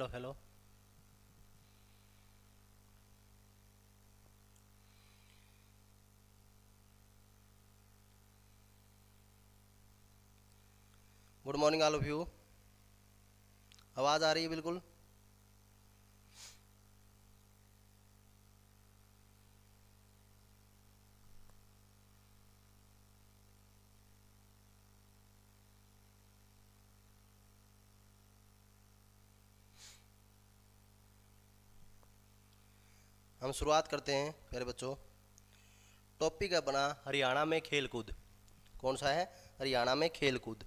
Hello hello. Good morning all of you. आवाज़ आ रही है बिल्कुल? हम शुरुआत करते हैं प्यारे बच्चों। टॉपिक है अपना हरियाणा में खेल कूद। कौन सा है? हरियाणा में खेल कूद।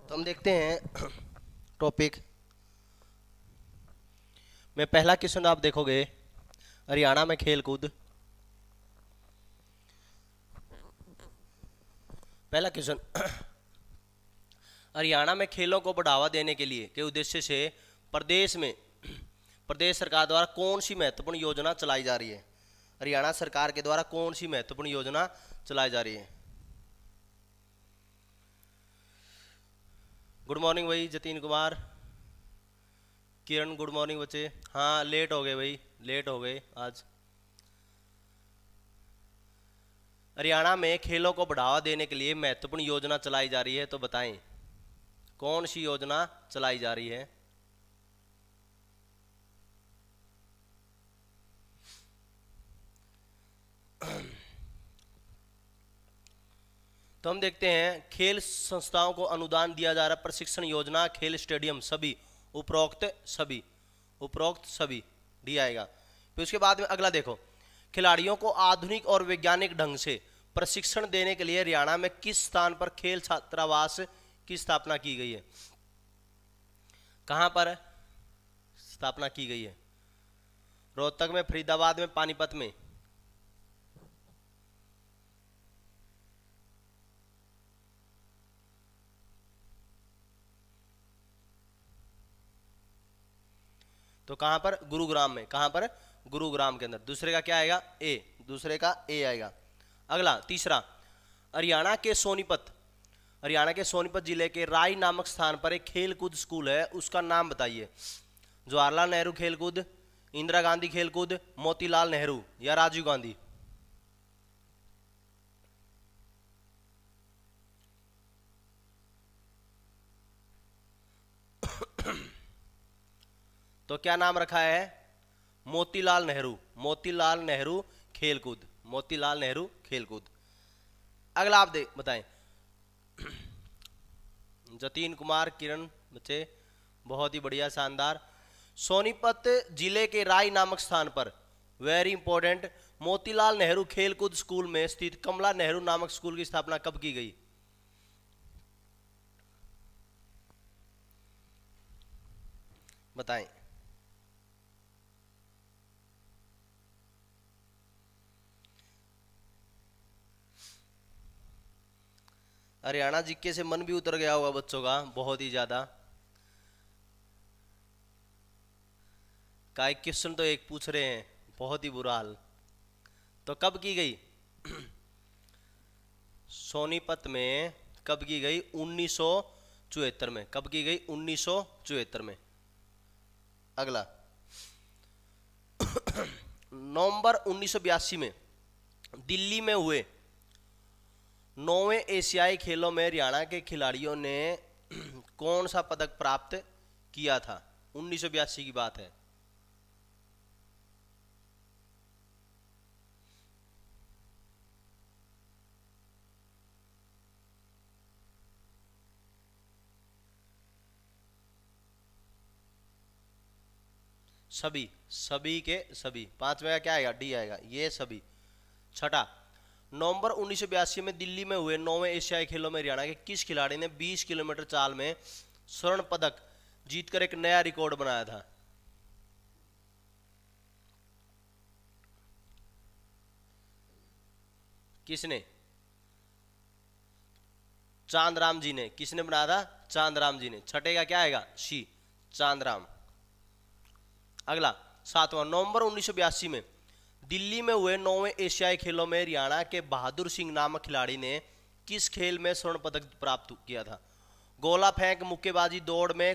तो हम देखते हैं टॉपिक में पहला क्वेश्चन आप देखोगे, हरियाणा में खेल कूद। पहला क्वेश्चन, हरियाणा में खेलों को बढ़ावा देने के लिए के उद्देश्य से प्रदेश सरकार द्वारा कौन सी महत्वपूर्ण योजना चलाई जा रही है? हरियाणा सरकार के द्वारा कौन सी महत्वपूर्ण योजना चलाई जा रही है? गुड मॉर्निंग भाई जतीन कुमार, किरण, गुड मॉर्निंग बच्चे। हाँ लेट हो गए भाई, लेट हो गए आज। हरियाणा में खेलों को बढ़ावा देने के लिए महत्वपूर्ण योजना चलाई जा रही है, तो बताएं कौन सी योजना चलाई जा रही है? तो हम देखते हैं खेल संस्थाओं को अनुदान दिया जा रहा है, प्रशिक्षण योजना, खेल स्टेडियम, सभी उपरोक्त सभी डी आएगा। फिर उसके बाद में अगला देखो, खिलाड़ियों को आधुनिक और वैज्ञानिक ढंग से प्रशिक्षण देने के लिए हरियाणा में किस स्थान पर खेल छात्रावास की स्थापना की गई है? कहां पर स्थापना की गई है? रोहतक में, फरीदाबाद में, पानीपत में? तो कहां पर? गुरुग्राम में। कहां पर? गुरुग्राम के अंदर। दूसरे का क्या आएगा? ए। दूसरे का ए आएगा। अगला तीसरा, हरियाणा के सोनीपत जिले के राय नामक स्थान पर एक खेलकूद स्कूल है, उसका नाम बताइए। जवाहरलाल नेहरू खेलकूद, इंदिरा गांधी खेलकूद, मोतीलाल नेहरू या राजीव गांधी? तो क्या नाम रखा है? मोतीलाल नेहरू खेलकूद। अगला आप बताएं। जतीन कुमार, किरण बच्चे बहुत ही बढ़िया, शानदार। सोनीपत जिले के राय नामक स्थान पर, वेरी इंपॉर्टेंट, मोतीलाल नेहरू खेलकूद स्कूल में स्थित कमला नेहरू नामक स्कूल की स्थापना कब की गई? बताएं। हरियाणा जीके से मन भी उतर गया होगा बच्चों का बहुत ही ज्यादा। का क्वेश्चन तो एक पूछ रहे हैं, बहुत ही बुरा हाल। तो कब की गई? सोनीपत में कब की गई? 1974 में। कब की गई? 1974 में। अगला, नवंबर 1982 में दिल्ली में हुए 9वें एशियाई खेलों में हरियाणा के खिलाड़ियों ने कौन सा पदक प्राप्त किया था? 1982 की बात है। सभी के सभी। पांचवे का क्या आएगा? डी आएगा, ये सभी। छठा, नवंबर 1982 में दिल्ली में हुए 9वें एशियाई खेलों में हरियाणा के किस खिलाड़ी ने 20 किलोमीटर चाल में स्वर्ण पदक जीतकर एक नया रिकॉर्ड बनाया था। किसने? चांदराम जी ने। किसने बनाया था? चांदराम जी ने। छठे का क्या आएगा? सी, चांदराम। अगला 7वां, नवंबर 1982 में दिल्ली में हुए 9वें एशियाई खेलों में हरियाणा के बहादुर सिंह नामक खिलाड़ी ने किस खेल में स्वर्ण पदक प्राप्त किया था? गोला फेंक, मुक्केबाजी, दौड़ में,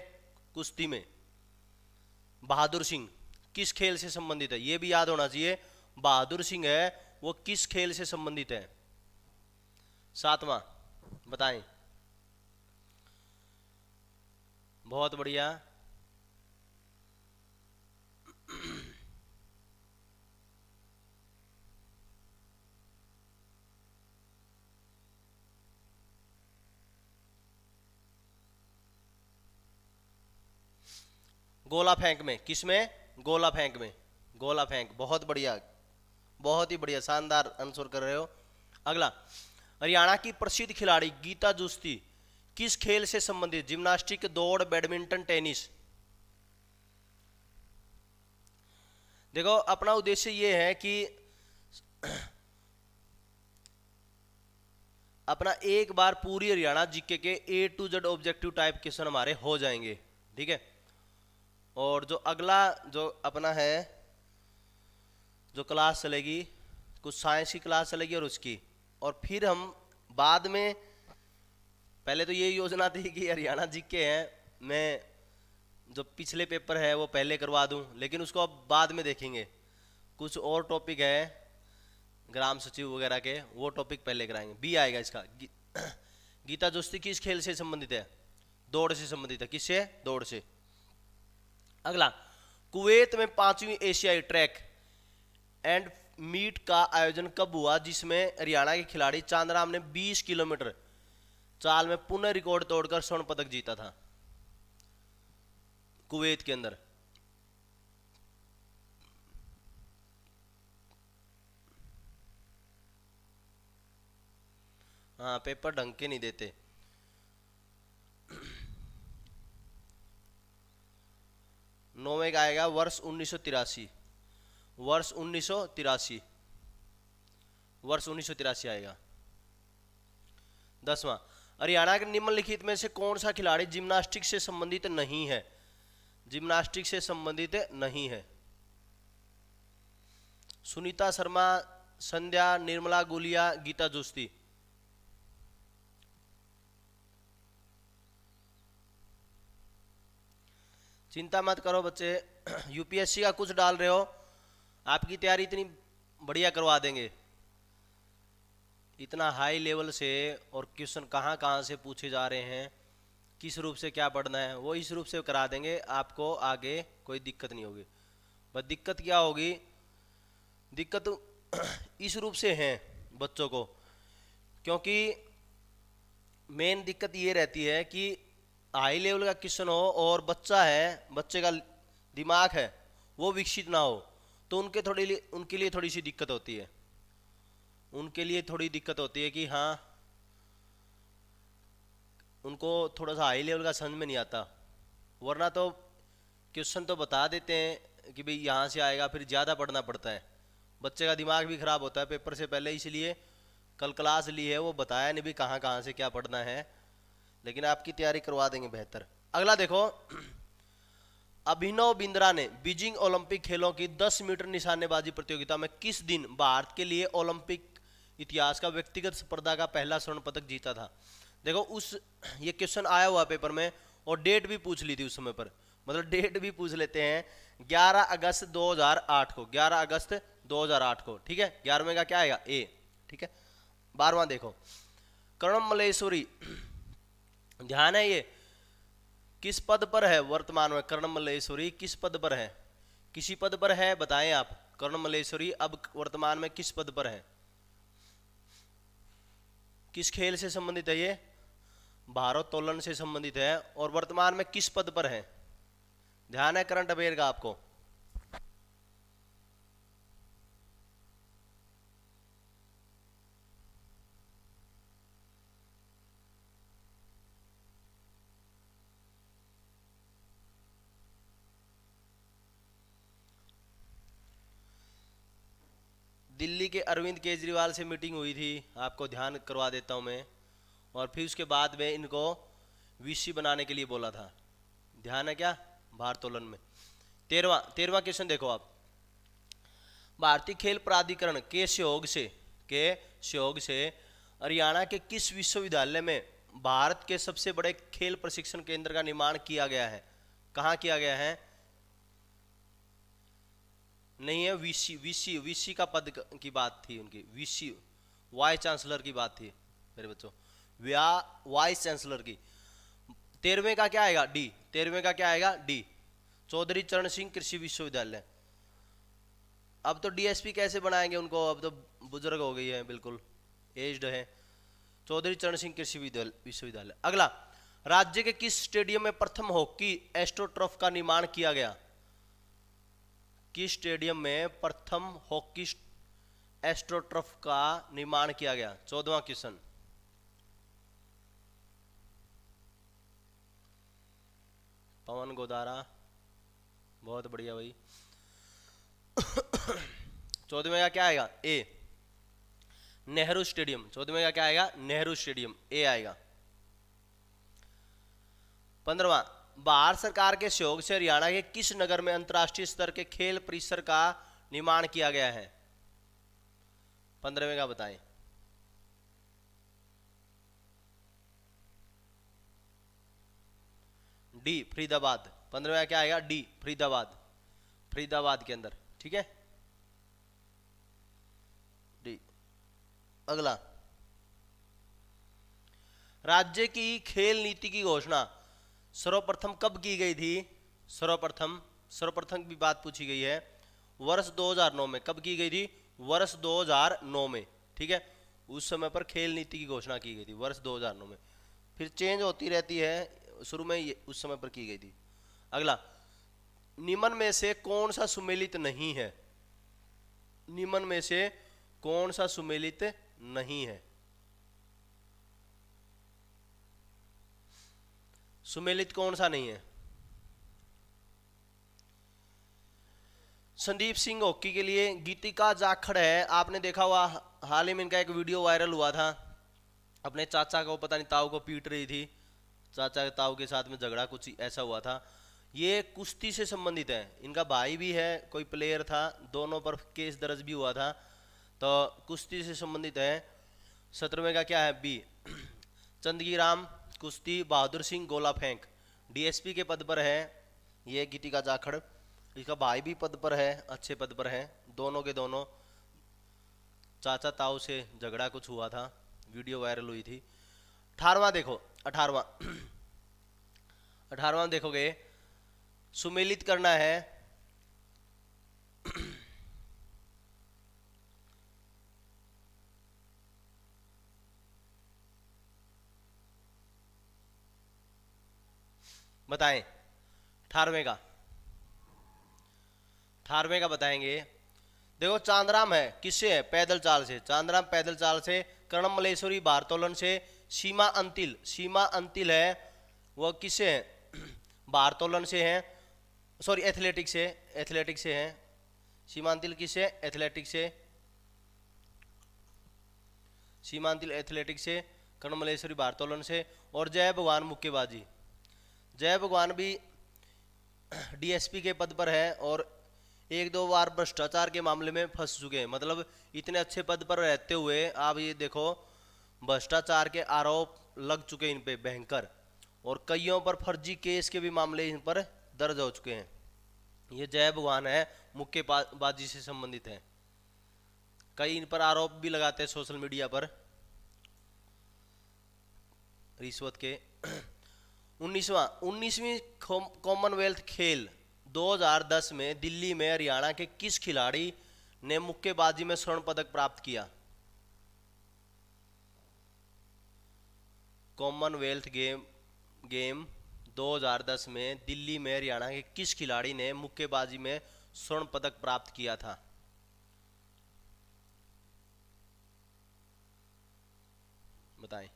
कुश्ती में। बहादुर सिंह किस खेल से संबंधित है? यह भी याद होना चाहिए, बहादुर सिंह है वो किस खेल से संबंधित है? 7वां बताएं। बहुत बढ़िया। गोला फेंक में। किसमें? गोला फेंक में। गोला फेंक, बहुत बढ़िया, बहुत ही बढ़िया, शानदार आंसर कर रहे हो। अगला, हरियाणा की प्रसिद्ध खिलाड़ी गीता जोशी किस खेल से संबंधित? जिम्नास्टिक, दौड़, बैडमिंटन, टेनिस। देखो अपना उद्देश्य ये है कि अपना एक बार पूरी हरियाणा जीके के A to Z objective type question हमारे हो जाएंगे, ठीक है। और जो अगला जो अपना है जो क्लास चलेगी, कुछ साइंस की क्लास चलेगी और उसकी, और फिर हम बाद में, पहले तो ये योजना थी कि हरियाणा जीके हैं, मैं जो पिछले पेपर है वो पहले करवा दूं, लेकिन उसको अब बाद में देखेंगे। कुछ और टॉपिक है ग्राम सचिव वगैरह के, वो टॉपिक पहले कराएंगे। बी आएगा इसका। गीता जोशी किस खेल से संबंधित है? दौड़ से संबंधित है। किससे? दौड़ से। अगला, कुवैत में 5वीं एशियाई ट्रैक एंड मीट का आयोजन कब हुआ जिसमें हरियाणा के खिलाड़ी चांदराम ने 20 किलोमीटर चाल में पुनः रिकॉर्ड तोड़कर स्वर्ण पदक जीता था? कुवैत के अंदर। हाँ, पेपर ढंग के नहीं देते। नौवें का आएगा वर्ष 1983। वर्ष 1983, वर्ष 1983 आएगा। 10वां, हरियाणा के निम्नलिखित में से कौन सा खिलाड़ी जिम्नास्टिक से संबंधित नहीं है? जिम्नास्टिक से संबंधित नहीं है। सुनीता शर्मा, संध्या, निर्मला गुलिया, गीता जोशी। चिंता मत करो बच्चे, यूपीएससी का कुछ डाल रहे हो, आपकी तैयारी इतनी बढ़िया करवा देंगे। इतना हाई लेवल से, और क्वेश्चन कहाँ कहाँ से पूछे जा रहे हैं, किस रूप से क्या पढ़ना है, वो इस रूप से करा देंगे, आपको आगे कोई दिक्कत नहीं होगी। बस दिक्कत क्या होगी? दिक्कत इस रूप से है बच्चों को, क्योंकि मेन दिक्कत ये रहती है कि हाई लेवल का क्वेश्चन हो और बच्चा है, बच्चे का दिमाग है वो विकसित ना हो, तो उनके लिए थोड़ी सी दिक्कत होती है। उनके लिए थोड़ी दिक्कत होती है कि हाँ, उनको थोड़ा सा हाई लेवल का समझ में नहीं आता। वरना तो क्वेश्चन तो बता देते हैं कि भाई यहाँ से आएगा, फिर ज़्यादा पढ़ना पड़ता है, बच्चे का दिमाग भी खराब होता है पेपर से पहले। इसलिए कल क्लास ली है, वो बताया नहीं भी कहाँ कहाँ से क्या पढ़ना है, लेकिन आपकी तैयारी करवा देंगे बेहतर। अगला देखो, अभिनव बिंद्रा ने बीजिंग ओलंपिक खेलों की 10 मीटर निशानेबाजी प्रतियोगिता में किस दिन भारत के लिए ओलंपिक इतिहास का व्यक्तिगत स्पर्धा का पहला स्वर्ण पदक जीता था? देखो ये क्वेश्चन आया हुआ पेपर में, और डेट भी पूछ ली थी उस समय पर, मतलब डेट भी पूछ लेते हैं। 11 अगस्त 2008 को, 11 अगस्त 2008 को, ठीक है। 11वें का क्या आएगा? ए, ठीक है। 12वां देखो, कर्णम मल्लेश्वरी, ध्यान है ये किस पद पर है वर्तमान में? कर्णम मल्लेश्वरी किस पद पर है? किसी पद पर है, बताएं आप। कर्णम मल्लेश्वरी अब वर्तमान में किस पद पर है? किस खेल से संबंधित है ये? भारोत्तोलन से संबंधित है, और वर्तमान में किस पद पर है? ध्यान है करंट अफेयर का आपको। दिल्ली के अरविंद केजरीवाल से मीटिंग हुई थी, आपको ध्यान करवा देता हूँ मैं। और फिर उसके बाद में इनको वीसी बनाने के लिए बोला था, ध्यान है क्या भारोत्तोलन में। तेरहवां क्वेश्चन देखो आप। भारतीय खेल प्राधिकरण के सहयोग से हरियाणा के किस विश्वविद्यालय में भारत के सबसे बड़े खेल प्रशिक्षण केंद्र का निर्माण किया गया है? कहाँ किया गया है? नहीं है, वीसी का पद की बात थी उनकी, वीसी वाइस चांसलर की बात थी मेरे बच्चों, वाइस चांसलर की। 13वें का क्या आएगा? डी। 13वें का क्या आएगा? डी, चौधरी चरण सिंह कृषि विश्वविद्यालय। अब तो डीएसपी कैसे बनाएंगे उनको, अब तो बुजुर्ग हो गई है, बिल्कुल एज्ड है। चौधरी चरण सिंह कृषि विश्वविद्यालय। अगला, राज्य के किस स्टेडियम में प्रथम हॉकी एस्ट्रोटर्फ का निर्माण किया गया? किस स्टेडियम में प्रथम हॉकी एस्ट्रोटर्फ का निर्माण किया गया? 14वां क्वेश्चन। पवन गोदारा, बहुत बढ़िया भाई। 14वें का क्या आएगा? ए, नेहरू स्टेडियम। 14वें का क्या आएगा? नेहरू स्टेडियम, ए आएगा। 15वां, भारत सरकार के सहयोग से हरियाणा के किस नगर में अंतर्राष्ट्रीय स्तर के खेल परिसर का निर्माण किया गया है? 15वें का बताएं। डी, फरीदाबाद। 15वें का क्या आएगा? डी, फरीदाबाद, फरीदाबाद के अंदर, ठीक है, डी। अगला, राज्य की खेल नीति की घोषणा सर्वप्रथम कब की गई थी? सर्वप्रथम की बात पूछी गई है, वर्ष 2009 में। कब की गई थी? वर्ष 2009 में, ठीक है। उस समय पर खेल नीति की घोषणा की गई थी, वर्ष 2009 में। फिर चेंज होती रहती है, शुरू में उस समय पर की गई थी। अगला, निम्न में से कौन सा सुमेलित नहीं है? निम्न में से कौन सा सुमेलित नहीं है? सुमेलित कौन सा नहीं है? संदीप सिंह हॉकी के लिए गीतिका जाखड़ है, आपने देखा हुआ, हाल ही में इनका एक वीडियो वायरल हुआ था, अपने चाचा को, पता नहीं ताऊ को पीट रही थी, चाचा के ताऊ के साथ में झगड़ा कुछ ऐसा हुआ था। ये कुश्ती से संबंधित है, इनका भाई भी है, कोई प्लेयर था, दोनों पर केस दर्ज भी हुआ था, तो कुश्ती से संबंधित है। 17वें का क्या है? बी, चंदगी राम कुश्ती, बहादुर सिंह गोला फेंक, डीएसपी के पद पर है ये गीतिका जाखड़। इसका भाई भी पद पर है, अच्छे पद पर है, दोनों के दोनों चाचा ताऊ से झगड़ा कुछ हुआ था, वीडियो वायरल हुई थी। 18वां देखो, 18वां देखोगे, सुमेलित करना है। बताएं 18वें का, 18वें का बताएंगे। देखो, चांदराम है, किससे है? पैदल चाल से, चांदराम पैदल चाल से। कर्णम मलेश्वरी भारोत्तोलन से। सीमा अंतिल है, वह किससे है? भारोत्तोलन से है, सॉरी एथलेटिक्स से है। सीमा अंतिल किससे? एथलेटिक्स से, सीमा अंतिल एथलेटिक्स से, कर्णम मलेश्वरी भारोत्तोलन से। और जय भगवान मुक्केबाजी, जय भगवान भी डीएसपी के पद पर है और 1-2 बार भ्रष्टाचार के मामले में फंस चुके हैं। मतलब इतने अच्छे पद पर रहते हुए आप ये देखो, भ्रष्टाचार के आरोप लग चुके हैं इन पे भयंकर, और कईयों पर फर्जी केस के भी मामले इन पर दर्ज हो चुके हैं। ये जय भगवान है, मुक्केबाजी से संबंधित है, कई इन पर आरोप भी लगाते हैं सोशल मीडिया पर रिश्वत के। 19वीं कॉमनवेल्थ खेल 2010 में दिल्ली में हरियाणा के किस खिलाड़ी ने मुक्केबाजी में स्वर्ण पदक प्राप्त किया? कॉमनवेल्थ गेम 2010 में दिल्ली में हरियाणा के किस खिलाड़ी ने मुक्केबाजी में स्वर्ण पदक प्राप्त किया था? बताएं।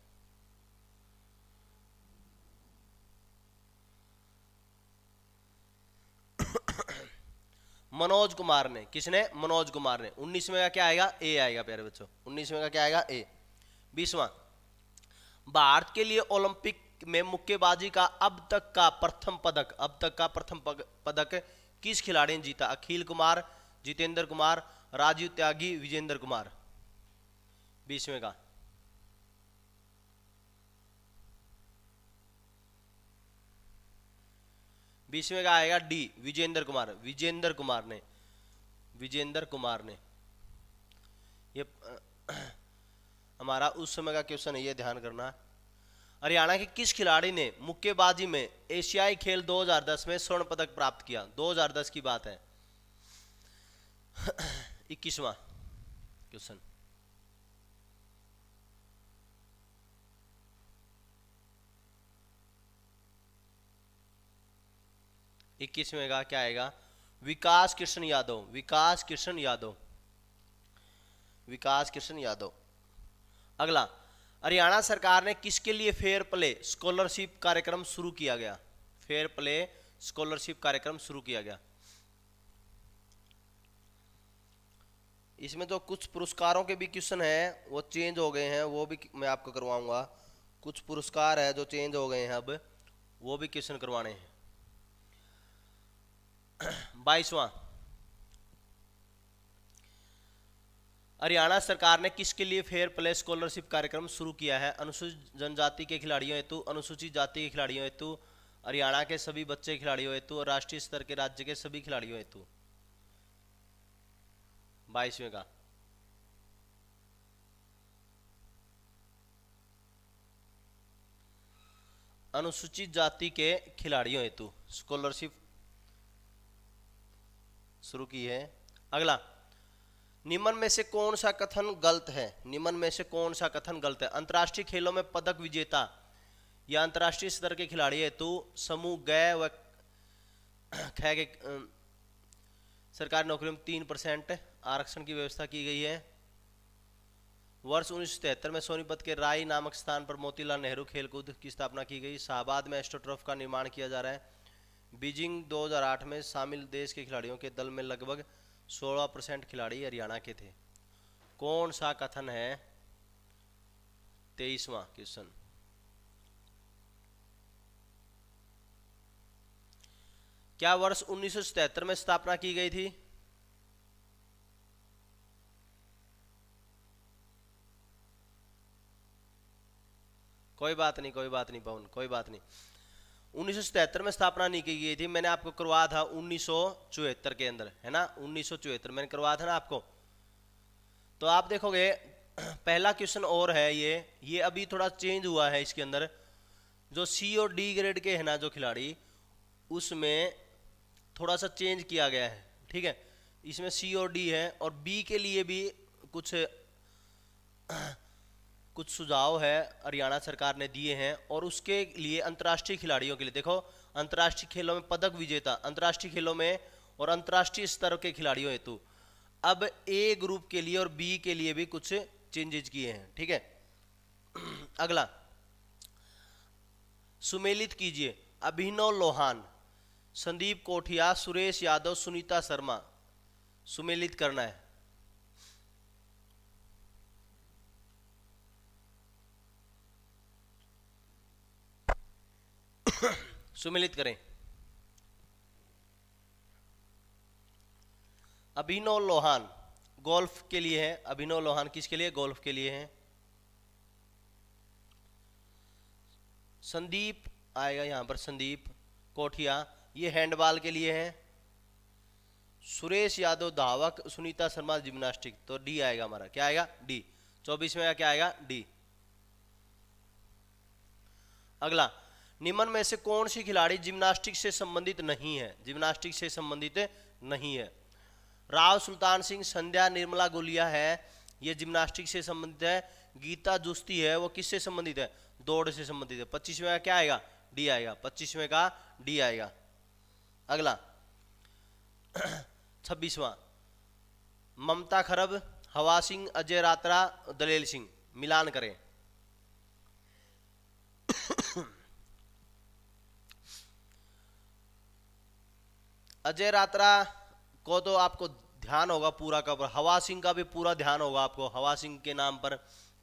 मनोज कुमार ने। किसने? मनोज कुमार ने। 19वें का क्या आएगा? ए आएगा प्यारे बच्चों। 19वें का क्या आएगा? ए। 20वां, भारत के लिए ओलंपिक में मुक्केबाजी का अब तक का प्रथम पदक किस खिलाड़ी ने जीता? अखिल कुमार, जितेंद्र कुमार, राजीव त्यागी, विजेंद्र कुमार। 20वें का 20वें का आएगा डी, विजेंद्र कुमार। विजेंद्र कुमार ने। ये हमारा उस समय का क्वेश्चन है, ये ध्यान करना। हरियाणा के किस खिलाड़ी ने मुक्केबाजी में एशियाई खेल 2010 में स्वर्ण पदक प्राप्त किया? 2010 की बात है। 21वां क्वेश्चन, इक्कीसवें का क्या आएगा? विकास कृष्ण यादव। अगला, हरियाणा सरकार ने किसके लिए फेयर प्ले स्कॉलरशिप कार्यक्रम शुरू किया गया? फेयर प्ले स्कॉलरशिप कार्यक्रम शुरू किया गया। इसमें तो कुछ पुरस्कारों के भी क्वेश्चन हैं, वो चेंज हो गए हैं, वो भी मैं आपको करवाऊंगा। कुछ पुरस्कार है जो चेंज हो गए हैं, अब वो भी क्वेश्चन करवाने हैं। 22वां, हरियाणा सरकार ने किसके लिए फेयर प्ले स्कॉलरशिप कार्यक्रम शुरू किया है? अनुसूचित जनजाति के खिलाड़ियों हेतु, अनुसूचित जाति के खिलाड़ियों हेतु, हरियाणा के सभी बच्चे खिलाड़ियों हेतु और राष्ट्रीय स्तर के राज्य के सभी खिलाड़ियों हेतु। 22वें का अनुसूचित जाति के खिलाड़ियों हेतु स्कॉलरशिप शुरू की है। अगला, निम्न में से कौन सा कथन गलत है? अंतर्राष्ट्रीय खेलों में पदक विजेता या अंतर्राष्ट्रीय स्तर के खिलाड़ी हेतु समूह ग व ख के सरकारी नौकरियों में 3% आरक्षण की व्यवस्था की गई है। वर्ष 1973 में सोनीपत के राई नामक स्थान पर मोतीलाल नेहरू खेलकूद की स्थापना की गई। शाहबाद में एस्ट्रोटर्फ का निर्माण किया जा रहा है। बीजिंग 2008 में शामिल देश के खिलाड़ियों के दल में लगभग 16% खिलाड़ी हरियाणा के थे। कौन सा कथन है? 23वां क्वेश्चन, क्या वर्ष 1977 में स्थापना की गई थी? कोई बात नहीं पवन, कोई बात नहीं। 1977 में स्थापना नहीं की गई थी, मैंने आपको करवाया था 1974 के अंदर, है ना? 1974 मैंने करवाया था ना आपको। तो आप देखोगे पहला क्वेश्चन और है ये अभी थोड़ा चेंज हुआ है इसके अंदर। जो सी और डी ग्रेड के है ना जो खिलाड़ी, उसमें थोड़ा सा चेंज किया गया है, ठीक है? इसमें सी और डी है, और बी के लिए भी कुछ सुझाव है हरियाणा सरकार ने दिए हैं। और उसके लिए अंतर्राष्ट्रीय खिलाड़ियों के लिए देखो, अंतर्राष्ट्रीय खेलों में पदक विजेता, अंतर्राष्ट्रीय खेलों में और अंतर्राष्ट्रीय स्तर के खिलाड़ियों हेतु अब ए ग्रुप के लिए और बी के लिए भी कुछ चेंजेस किए हैं, ठीक है? अगला, सुमेलित कीजिए अभिनव लोहान, संदीप कोठिया, सुरेश यादव, सुनीता शर्मा। सुमेलित करना है। सुमेलित करें। अभिनव लोहान गोल्फ के लिए है। अभिनव लोहान किसके लिए? गोल्फ के लिए है। संदीप आएगा यहां पर, संदीप कोठिया ये हैंडबॉल के लिए है। सुरेश यादव धावक, सुनीता शर्मा जिम्नास्टिक। तो डी आएगा हमारा, क्या आएगा? डी। 24वें का क्या आएगा? डी। अगला, निम्न में से कौन सी खिलाड़ी जिम्नास्टिक से संबंधित नहीं है? जिम्नास्टिक से संबंधित नहीं है। राव सुल्तान सिंह, संध्या निर्मला गुलिया है, ये जिम्नास्टिक से संबंधित है। गीता जुस्ती है, वो किससे संबंधित है? दौड़ से संबंधित है। 25वें का क्या आएगा? डी आएगा। 25वें का डी आएगा। अगला 26वां, ममता खरब, हवा सिंह, अजय रात्रा, दलेल सिंह। मिलान करें। अजय रात्रा को तो आपको ध्यान होगा पूरा का पूरा, हवा सिंह का भी पूरा ध्यान होगा आपको, हवा सिंह के नाम पर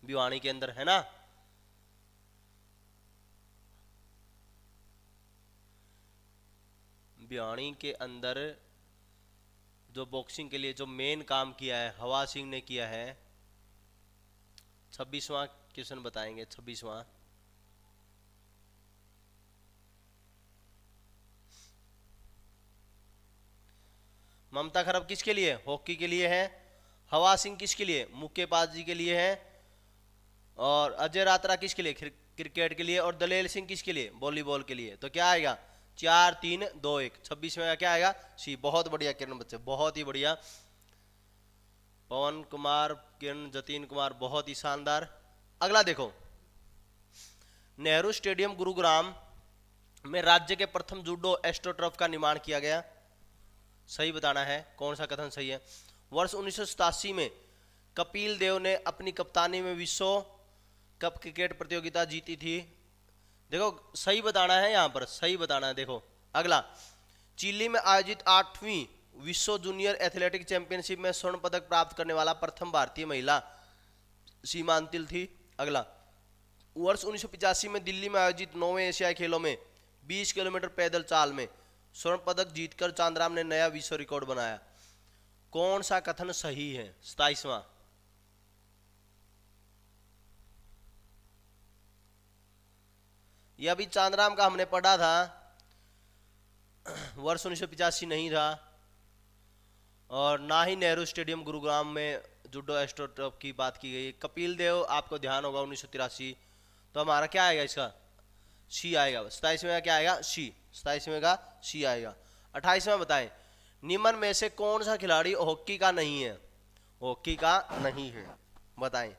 भिवानी के अंदर है ना। भिवानी के अंदर जो बॉक्सिंग के लिए जो मेन काम किया है हवा सिंह ने किया है। 26वां क्वेश्चन बताएंगे, 26वां। ममता खरब किसके लिए? हॉकी के लिए है। हवा सिंह किसके लिए? मुक्केबाजी के लिए है। और अजय रात्रा किसके लिए? क्रिकेट के लिए। और दलेल सिंह किसके लिए? वॉलीबॉल के लिए। तो क्या आएगा? 4 3 2 1। 26 में क्या आएगा? सी। बहुत बढ़िया किरण बच्चे, बहुत ही बढ़िया। पवन कुमार, किरण, जतीन कुमार, बहुत ही शानदार। अगला देखो, नेहरू स्टेडियम गुरुग्राम में राज्य के प्रथम जूडो एस्ट्रोटर्फ का निर्माण किया गया। सही बताना है, कौन सा कथन सही है। वर्ष 1987 में कपिल देव ने अपनी कप्तानी में विश्व कप क्रिकेट प्रतियोगिता जीती थी। देखो सही बताना है, यहां पर सही बताना है। देखो अगला, चिली में आयोजित 8वीं विश्व जूनियर एथलेटिक चैंपियनशिप में स्वर्ण पदक प्राप्त करने वाला प्रथम भारतीय महिला सीमा अंतिल थी। अगला, वर्ष 1985 में दिल्ली में आयोजित 9वें एशियाई खेलों में 20 किलोमीटर पैदल चाल में स्वर्ण पदक जीतकर चांद्राम ने नया विश्व रिकॉर्ड बनाया। कौन सा कथन सही है? 27वां। यह अभी चांद्राम का हमने पढ़ा था, वर्ष 1985 नहीं था, और ना ही नेहरू स्टेडियम गुरुग्राम में जूडो एस्ट्रोटर्फ की बात की गई। कपिल देव आपको ध्यान होगा 1983। तो हमारा क्या आएगा? इसका सी आएगा। 27वें का क्या आएगा? सी। 27वें का सी आएगा। 28वां बताएं, निम्न में से कौन सा खिलाड़ी हॉकी का नहीं है? हॉकी का नहीं है, बताएं।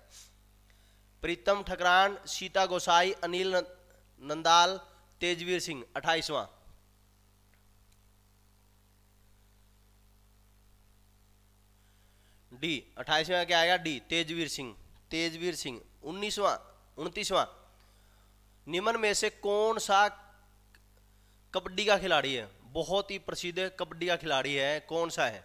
प्रीतम ठकरान, सीता गोसाई, अनिल नंदाल, तेजवीर सिंह। 28वां। डी। 28वें का क्या आएगा? डी, तेजवीर सिंह। तेजवीर सिंह। 29वां, निम्न में से कौन सा कबड्डी का खिलाड़ी है? बहुत ही प्रसिद्ध कबड्डी का खिलाड़ी है, कौन सा है?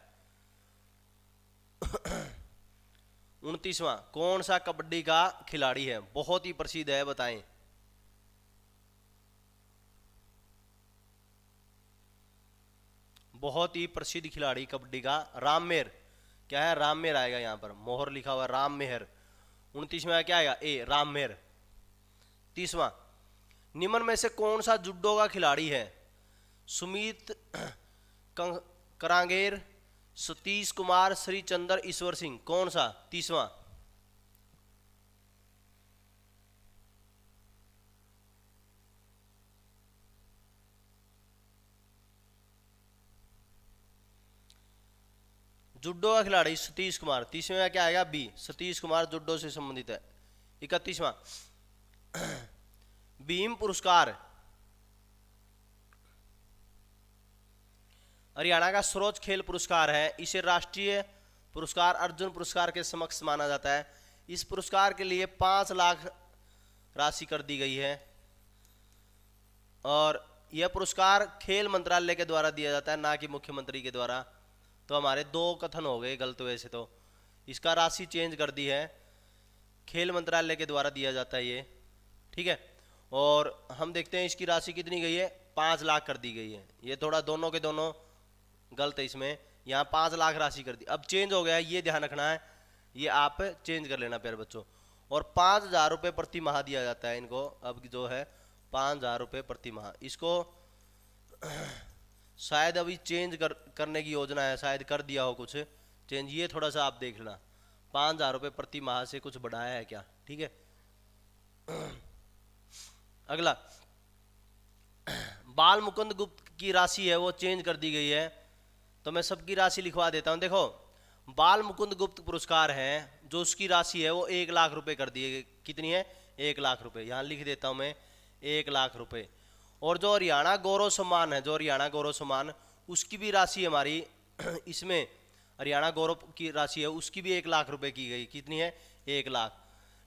29वां, कौन सा कबड्डी का खिलाड़ी है? बहुत ही प्रसिद्ध है, बताएं। बहुत ही प्रसिद्ध खिलाड़ी कबड्डी का, राममेर। क्या है? राममेर आएगा, यहां पर मोहर लिखा हुआ, राममेहर। 29वां क्या आएगा? ए, राममेहर। 30वां, निम्न में से कौन सा जुडो का खिलाड़ी है? सुमित करांगेर, सतीश कुमार, श्रीचंद्र, ईश्वर सिंह। कौन सा? 30वां। जुडो का खिलाड़ी सतीश कुमार। 30वें का क्या आएगा? बी, सतीश कुमार जुडो से संबंधित है। 31वां, भीम पुरस्कार हरियाणा का सर्वोच्च खेल पुरस्कार है। इसे राष्ट्रीय पुरस्कार अर्जुन पुरस्कार के समक्ष माना जाता है। इस पुरस्कार के लिए 5 लाख राशि कर दी गई है, और यह पुरस्कार खेल मंत्रालय के द्वारा दिया जाता है, ना कि मुख्यमंत्री के द्वारा। तो हमारे 2 कथन हो गए गलत। वैसे तो इसका राशि चेंज कर दी है, खेल मंत्रालय के द्वारा दिया जाता है ये, ठीक है। और हम देखते हैं इसकी राशि कितनी गई है? 5 लाख कर दी गई है। ये थोड़ा दोनों के दोनों गलत है, इसमें यहाँ 5 लाख राशि कर दी। अब चेंज हो गया है, ये ध्यान रखना है, ये आप चेंज कर लेना प्यारे बच्चों। और 5,000 रुपये प्रति माह दिया जाता है इनको। अब जो है 5,000 रुपये प्रति माह, इसको शायद अभी चेंज करने की योजना है, शायद कर दिया हो कुछ चेंज। ये थोड़ा सा आप देख लेना, 5,000 रुपये प्रति माह से कुछ बढ़ाया है क्या, ठीक है। अगला, बाल मुकुंद गुप्त की राशि है वो चेंज कर दी गई है, तो मैं सबकी राशि लिखवा देता हूं। देखो, बाल मुकुंद गुप्त पुरस्कार है, जो उसकी राशि है वो 1 लाख रुपए कर दी गई। कितनी है? 1 लाख रुपए। यहां लिख देता हूं मैं, 1 लाख रुपए। और जो हरियाणा गौरव सम्मान है, जो हरियाणा गौरव सम्मान, उसकी भी राशि हमारी इसमें हरियाणा गौरव की राशि है, उसकी भी 1 लाख रुपए की गई। कितनी है? 1 लाख।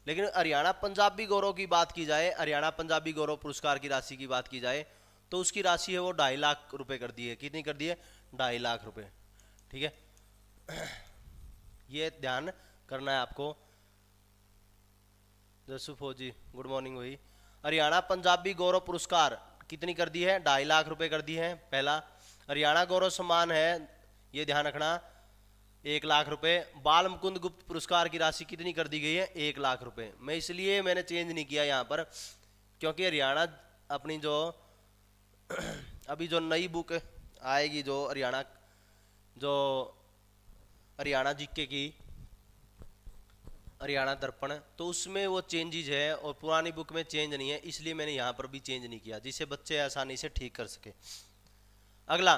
लेकिन हरियाणा पंजाबी गौरव की बात की जाए, हरियाणा पंजाबी गौरव पुरस्कार की राशि की बात की जाए, तो उसकी राशि है वो 2.5 लाख रुपए कर दी है। कितनी कर दी है? 2.5 लाख रुपए, ठीक है, ये ध्यान करना है आपको। जसु फौजी गुड मॉर्निंग हुई। हरियाणा पंजाबी गौरव पुरस्कार कितनी कर दी है? 2.5 लाख रुपए कर दी है। पहला हरियाणा गौरव सम्मान है, ये ध्यान रखना, 1 लाख रुपए। बाल मुकुंद गुप्त पुरस्कार की राशि कितनी कर दी गई है? 1 लाख रुपए। मैं इसलिए मैंने चेंज नहीं किया यहाँ पर, क्योंकि हरियाणा अपनी जो अभी जो नई बुक आएगी, जो हरियाणा जीके की हरियाणा दर्पण, तो उसमें वो चेंजेस है और पुरानी बुक में चेंज नहीं है, इसलिए मैंने यहाँ पर भी चेंज नहीं किया, जिससे बच्चे आसानी से ठीक कर सके। अगला,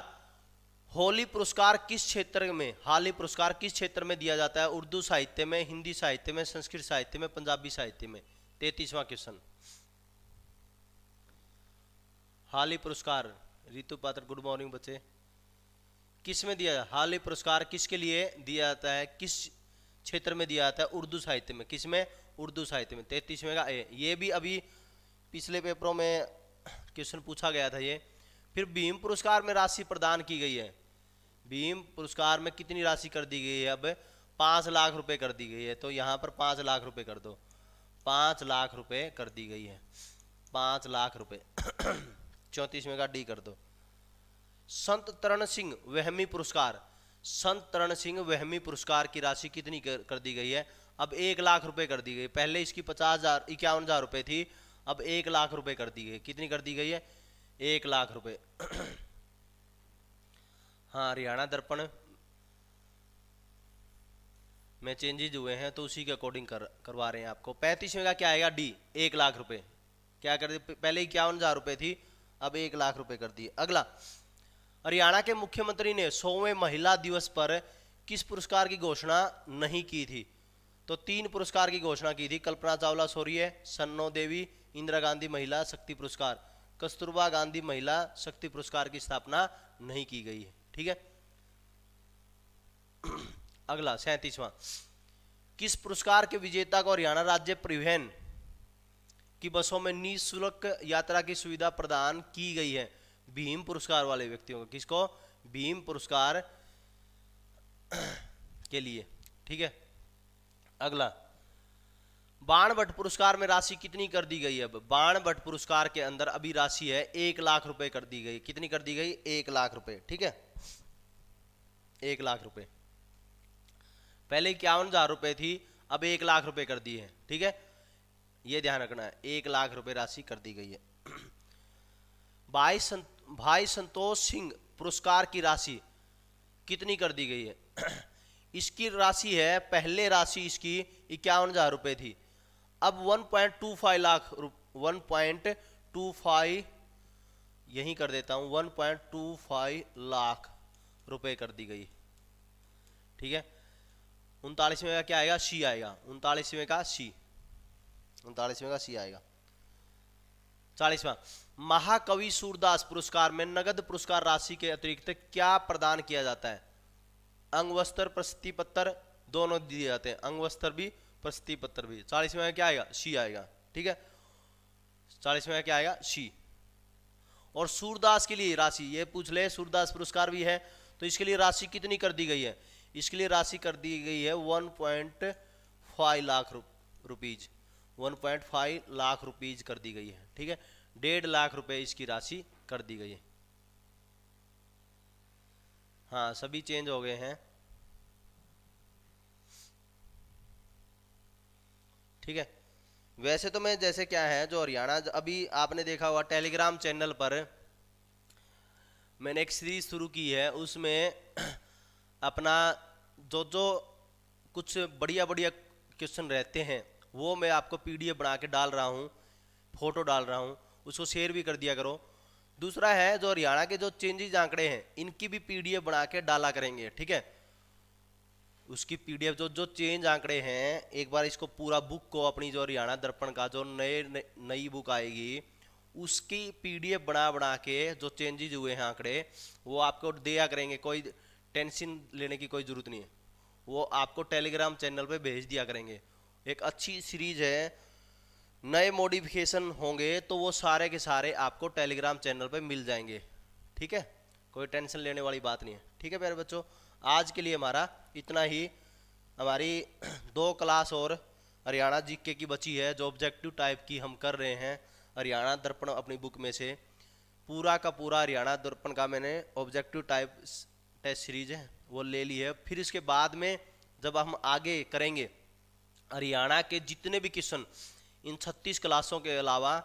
हॉली पुरस्कार किस क्षेत्र में, हाली पुरस्कार किस क्षेत्र में दिया जाता है? उर्दू साहित्य में, हिंदी साहित्य में, संस्कृत साहित्य में, पंजाबी साहित्य में। 33वां क्वेश्चन, हाली पुरस्कार रितु पात्र गुड मॉर्निंग बच्चे, किस में दिया? हाली पुरस्कार किसके लिए दिया जाता है, किस क्षेत्र में दिया जाता है? उर्दू साहित्य में। किस में? उर्दू साहित्य में। 33वें का ए। ये भी अभी पिछले पेपरों में क्वेश्चन पूछा गया था ये। फिर भीम पुरस्कार में राशि प्रदान की गई है। भीम पुरस्कार में कितनी राशि कर दी गई है? अब 5 लाख रुपए कर दी गई है, तो यहाँ पर 5 लाख रुपए कर दो, 5 लाख रुपए कर दी गई है, 5 लाख रुपए। 34वें का डी कर दो। संत तरण सिंह वहमी पुरस्कार, संत तरण सिंह वहमी पुरस्कार की राशि कितनी कर दी गई है? अब 1 लाख रुपए कर दी गई। पहले इसकी 51,000 रुपए थी, अब 1 लाख रुपए कर दी गई। कितनी कर दी गई है? 1 लाख रुपए। हाँ, हरियाणा दर्पण में चेंजेज हुए हैं, तो उसी के अकॉर्डिंग करवा रहे हैं आपको। 35वें का क्या आएगा? डी, 1 लाख रुपए। क्या कर दी? पहले 51,000 रुपए थी, अब 1 लाख रुपए कर दी। अगला, हरियाणा के मुख्यमंत्री ने 100वें महिला दिवस पर किस पुरस्कार की घोषणा नहीं की थी? तो 3 पुरस्कार की घोषणा की थी। कल्पना चावला शौर्य, सन्नो देवी, इंदिरा गांधी महिला शक्ति पुरस्कार। कस्तूरबा गांधी महिला शक्ति पुरस्कार की स्थापना नहीं की गई है। ठीक है, अगला 37वां, किस पुरस्कार के विजेता को हरियाणा राज्य परिवहन की बसों में निःशुल्क यात्रा की सुविधा प्रदान की गई है? भीम पुरस्कार वाले व्यक्तियों को। किसको? भीम पुरस्कार के लिए। ठीक है, अगला, बाण भट्ट पुरस्कार में राशि कितनी कर दी गई है? अब बाण भट्ट पुरस्कार के अंदर अभी राशि है 1 लाख रुपए कर दी गई। कितनी कर दी गई? 1 लाख रुपए। ठीक है, 1 लाख रुपए। पहले 51,000 रुपए थी, अब 1 लाख रुपए कर दी है। ठीक है, ये ध्यान रखना है, 1 लाख रुपए राशि कर दी गई है। भाई संतोष सिंह पुरस्कार की राशि कितनी कर दी गई है? इसकी राशि है, पहले राशि इसकी 51,000 रुपए थी, अब 1.25 लाख 1.25 यही कर देता हूं, 1.25 लाख रुपए कर दी गई। ठीक है, 39वें का क्या आएगा? सी आएगा। 39वें का सी, 39वें का सी आएगा। 40वां, महाकवि सूरदास पुरस्कार में नगद पुरस्कार राशि के अतिरिक्त क्या प्रदान किया जाता है? अंग वस्त्र प्रशस्ति पत्र दोनों दिए जाते हैं, अंग वस्त्र भी प्रशस्ति पत्र भी। 40वें में क्या आएगा? सी आएगा। ठीक है, 40वें में क्या आएगा? सी। और सूरदास के लिए राशि ये पूछ ले, सूरदास पुरस्कार भी है, तो इसके लिए राशि कितनी कर दी गई है? इसके लिए राशि कर दी गई है 1.5 लाख रुपीज, 1.5 लाख रुपीज कर दी गई है। ठीक है, 1.5 लाख रुपए इसकी राशि कर दी गई है। हाँ, सभी चेंज हो गए हैं। ठीक है, वैसे तो मैं जैसे क्या है, जो हरियाणा अभी आपने देखा हुआ टेलीग्राम चैनल पर मैंने एक सीरीज शुरू की है, उसमें अपना जो कुछ बढ़िया बढ़िया क्वेश्चन रहते हैं वो मैं आपको पीडीएफ बना के डाल रहा हूँ, फोटो डाल रहा हूँ, उसको शेयर भी कर दिया करो। दूसरा है, जो हरियाणा के जो चेंजेस आंकड़े हैं इनकी भी पीडीएफ बना के डाला करेंगे। ठीक है, उसकी पीडीएफ जो चेंज आंकड़े हैं, एक बार इसको पूरा बुक को, अपनी जो हरियाणा दर्पण का जो नई बुक आएगी उसकी पीडीएफ बना के जो चेंजेस हुए हैं आंकड़े वो आपको दिया करेंगे। कोई टेंशन लेने की कोई जरूरत नहीं है, वो आपको टेलीग्राम चैनल पे भेज दिया करेंगे। एक अच्छी सीरीज है, नए मॉडिफिकेशन होंगे तो वो सारे के सारे आपको टेलीग्राम चैनल पे मिल जाएंगे। ठीक है, कोई टेंशन लेने वाली बात नहीं है। ठीक है प्यारे बच्चों, आज के लिए हमारा इतना ही। हमारी 2 क्लास और हरियाणा जीके की बची है, जो ऑब्जेक्टिव टाइप की हम कर रहे हैं हरियाणा दर्पण अपनी बुक में से। पूरा का पूरा हरियाणा दर्पण का मैंने ऑब्जेक्टिव टाइप टेस्ट सीरीज है वो ले ली है। फिर इसके बाद में जब हम आगे करेंगे हरियाणा के जितने भी क्वेश्चन, इन 36 क्लासों के अलावा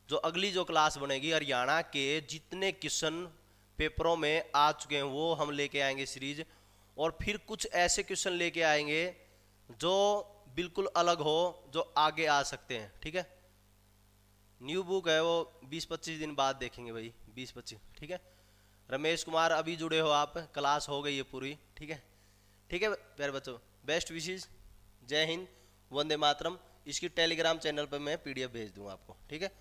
जो अगली जो क्लास बनेगी हरियाणा के जितने क्वेश्चन पेपरों में आ चुके हैं वो हम लेके आएंगे सीरीज। और फिर कुछ ऐसे क्वेश्चन लेके आएंगे जो बिल्कुल अलग हो, जो आगे आ सकते हैं। ठीक है, न्यू बुक है वो 20-25 दिन बाद देखेंगे भाई, 20-25। ठीक है, रमेश कुमार अभी जुड़े हो आप, क्लास हो गई है पूरी। ठीक है, ठीक है प्यारे बच्चों, बेस्ट विशेष, जय हिंद, वंदे मातरम। इसकी टेलीग्राम चैनल पर मैं PDF भेज दूंगा आपको। ठीक है,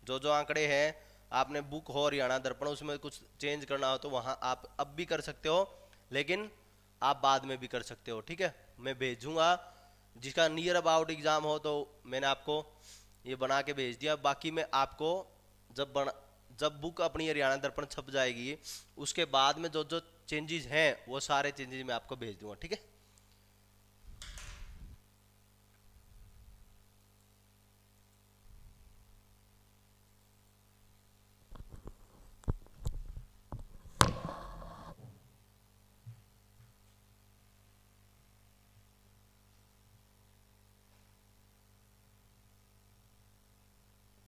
जो जो आंकड़े हैं आपने बुक हो हरियाणा दर्पण, उसमें कुछ चेंज करना हो तो वहाँ आप अब भी कर सकते हो, लेकिन आप बाद में भी कर सकते हो। ठीक है, मैं भेजूंगा। जिसका नियर अबाउट एग्जाम हो तो मैंने आपको ये बना के भेज दिया। बाकी मैं आपको जब बुक अपनी हरियाणा दर्पण छप जाएगी उसके बाद में जो जो चेंजेस हैं वो सारे चेंजेस मैं आपको भेज दूंगा। ठीक है।